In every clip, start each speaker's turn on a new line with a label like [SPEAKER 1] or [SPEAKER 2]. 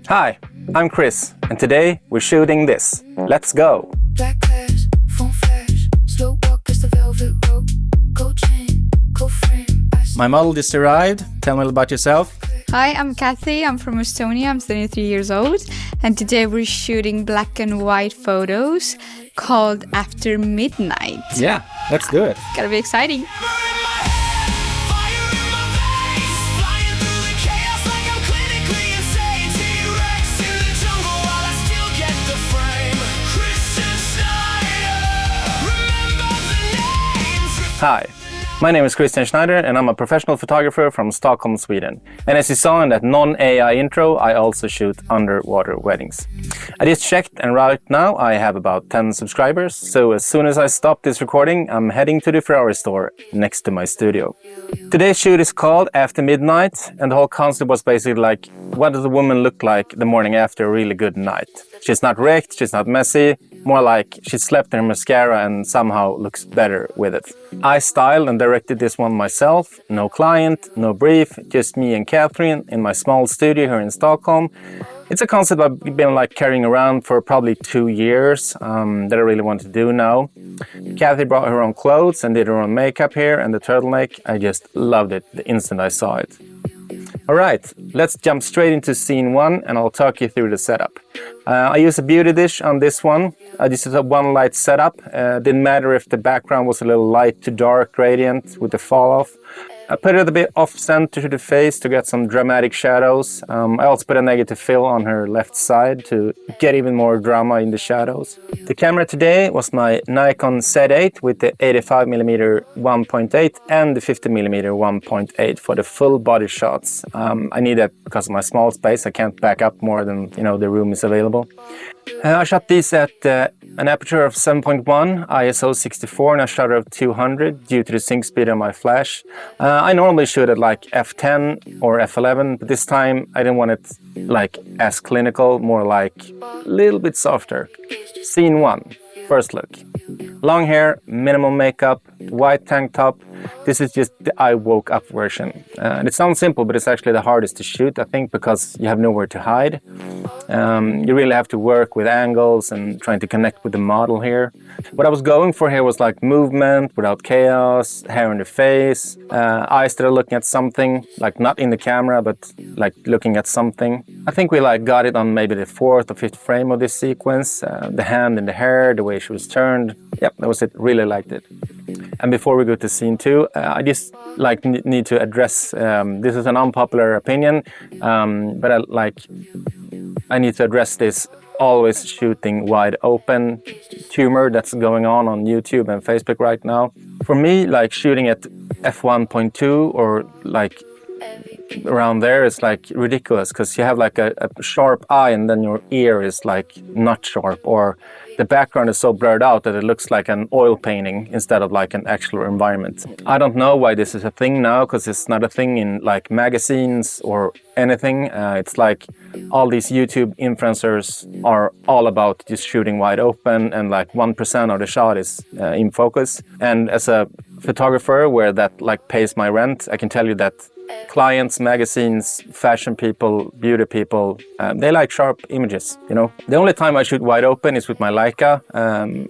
[SPEAKER 1] Hi, I'm Chris, and today we're shooting this. Let's go!
[SPEAKER 2] Black glass, phone flash, slow walk past the velvet rope, gold chain, gold frame.
[SPEAKER 1] My model just arrived. Tell me a little about yourself.
[SPEAKER 3] Hi, I'm Kathy. I'm from Estonia. I'm 23 years old. And today we're shooting black and white photos called After Midnight.
[SPEAKER 1] Yeah, let's do it.
[SPEAKER 3] Gotta be exciting.
[SPEAKER 1] Hi, my name is Christian Schneider and I'm a professional photographer from Stockholm, Sweden. And as you saw in that non-AI intro, I also shoot underwater weddings. I just checked and right now I have about 10 subscribers. So as soon as I stop this recording, I'm heading to the Ferrari store next to my studio. Today's shoot is called After Midnight, and the whole concept was basically like, what does a woman look like the morning after a really good night? She's not wrecked, she's not messy, more like she slept in her mascara and somehow looks better with it. I styled and directed this one myself, no client, no brief, just me and Catherine in my small studio here in Stockholm. It's a concept I've been like carrying around for probably 2 years that I really want to do now. Kathy brought her own clothes and did her own makeup here, and the turtleneck, I just loved it the instant I saw it. Alright, let's jump straight into scene 1 and I'll talk you through the setup. I used a beauty dish on this one. This is a one light setup. Didn't matter if the background was a little light to dark gradient with the fall off. I put it a bit off center to the face to get some dramatic shadows. I also put a negative fill on her left side to get even more drama in the shadows. The camera today was my Nikon Z8 with the 85mm 1.8 and the 50mm 1.8 for the full body shots. I need that because of my small space. I can't back up more than the room is available. I shot these at an aperture of 7.1, ISO 64, and a shutter of 200 due to the sync speed of my flash. I normally shoot at like f10 or f11, but this time I didn't want it like as clinical, more like a little bit softer. Scene 1, first look. Long hair, minimal makeup, white tank top. This is just the I woke up version. And it sounds simple, but it's actually the hardest to shoot, I think, because you have nowhere to hide. You really have to work with angles and trying to connect with the model here. What I was going for here was like movement without chaos, hair in the face, eyes that are looking at something, like not in the camera, but like looking at something. I think we like got it on maybe the 4th or 5th frame of this sequence. The hand in the hair, the way she was turned. Yep, that was it. Really liked it. And before we go to scene 2, I just like need to address, this is an unpopular opinion, but I need to address this always shooting wide open tumor that's going on YouTube and Facebook right now. For me, like shooting at f1.2 or like around there is like ridiculous because you have like a sharp eye and then your ear is like not sharp, or the background is so blurred out that it looks like an oil painting instead of like an actual environment. I don't know why this is a thing now, because it's not a thing in like magazines or anything. It's like all these YouTube influencers are all about just shooting wide open and like 1% of the shot is in focus. And as a photographer where that like pays my rent, I can tell you that clients, magazines, fashion people, beauty people, they like sharp images, The only time I shoot wide open is with my Leica.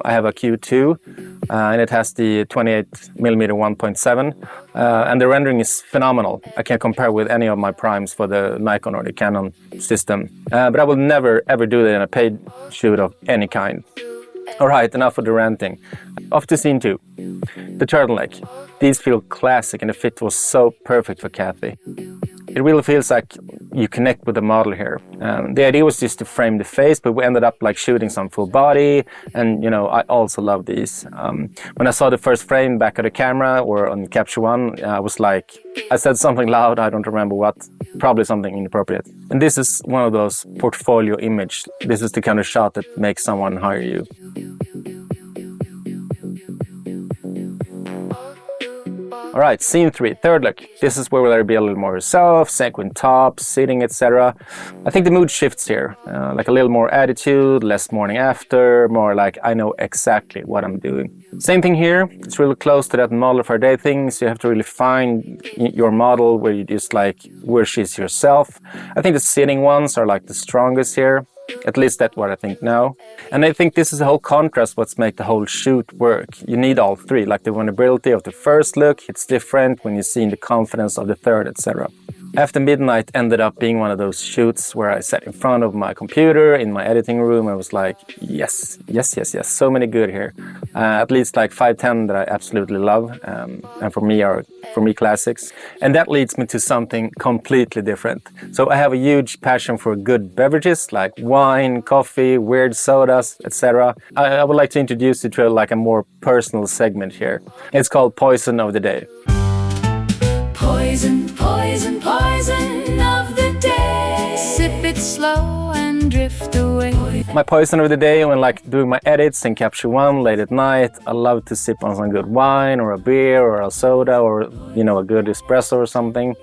[SPEAKER 1] I have a Q2 and it has the 28mm 1.7 and the rendering is phenomenal. I can't compare with any of my primes for the Nikon or the Canon system. But I will never ever do that in a paid shoot of any kind. Alright, enough of the ranting. Off to scene 2. The turtleneck. These feel classic and the fit was so perfect for Kathy. It really feels like you connect with the model here. The idea was just to frame the face, but we ended up like shooting some full body, and I also love these. When I saw the first frame back of the camera or on Capture One, I was like, I said something loud, I don't remember what, probably something inappropriate. And this is one of those portfolio image. This is the kind of shot that makes someone hire you. All right, scene 3, third look. This is where we'll be a little more yourself, sequin top, sitting, etc. I think the mood shifts here, like a little more attitude, less morning after, more like I know exactly what I'm doing. Same thing here, it's really close to that model for a day thing, so you have to really find your model where you just like, where she's yourself. I think the sitting ones are like the strongest here. At least that's what I think now. And I think this is the whole contrast what's make the whole shoot work. You need all three, like the vulnerability of the first look, it's different when you see the confidence of the third, etc. After midnight ended up being one of those shoots where I sat in front of my computer in my editing room. I was like, yes, yes, yes, yes, so many good here. At least like 5-10 that I absolutely love, and for me classics. And that leads me to something completely different. So I have a huge passion for good beverages like wine, coffee, weird sodas, etc. I would like to introduce you to like a more personal segment here. It's called Poison of the Day.
[SPEAKER 2] Poison, poison, poison of the day. Sip it slow and drift away.
[SPEAKER 1] My poison of the day when like doing my edits and capture one late at night, I love to sip on some good wine or a beer or a soda or, you know, a good espresso or something.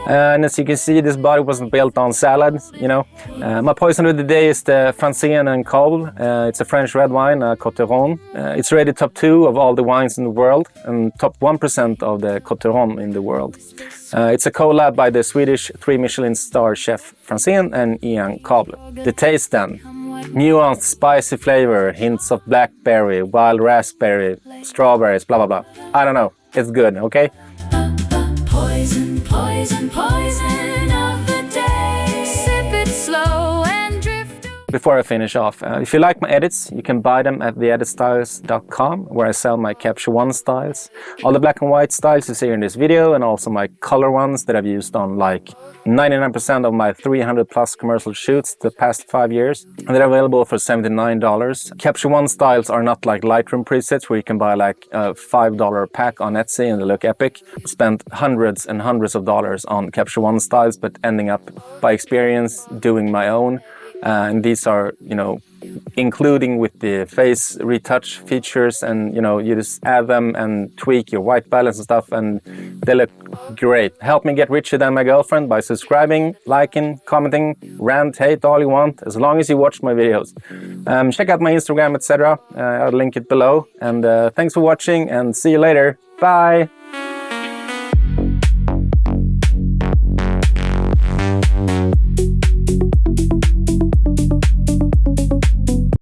[SPEAKER 1] And as you can see, this body wasn't built on salad, you know. My poison of the day is the Francine and Coble. It's a French red wine, Cotteron. It's rated top 2 of all the wines in the world and top 1% of the Cotteron in the world. It's a collab by the Swedish 3 Michelin star chef Francine and Ian Coble. The taste then. Nuanced spicy flavor, hints of blackberry, wild raspberry, strawberries, blah blah blah. I don't know, it's good, okay?
[SPEAKER 2] Poison, poison, poison of the day. Sip it slow and drift.
[SPEAKER 1] Before I finish off, if you like my edits, you can buy them at theeditstyles.com, where I sell my Capture One styles. All the black and white styles you see in this video, and also my color ones that I've used on like 99% of my 300 plus commercial shoots the past 5 years. And they're available for $79. Capture One styles are not like Lightroom presets where you can buy like a $5 pack on Etsy and they look epic. I spent hundreds and hundreds of dollars on Capture One styles, but ending up by experience doing my own. And these are, you know, including with the face retouch features, and you know, you just add them and tweak your white balance and stuff, and they look great. Help me get richer than my girlfriend by subscribing, liking, commenting, rant, hate all you want, as long as you watch my videos. Check out my Instagram, etc. I'll link it below. And thanks for watching, and see you later. Bye.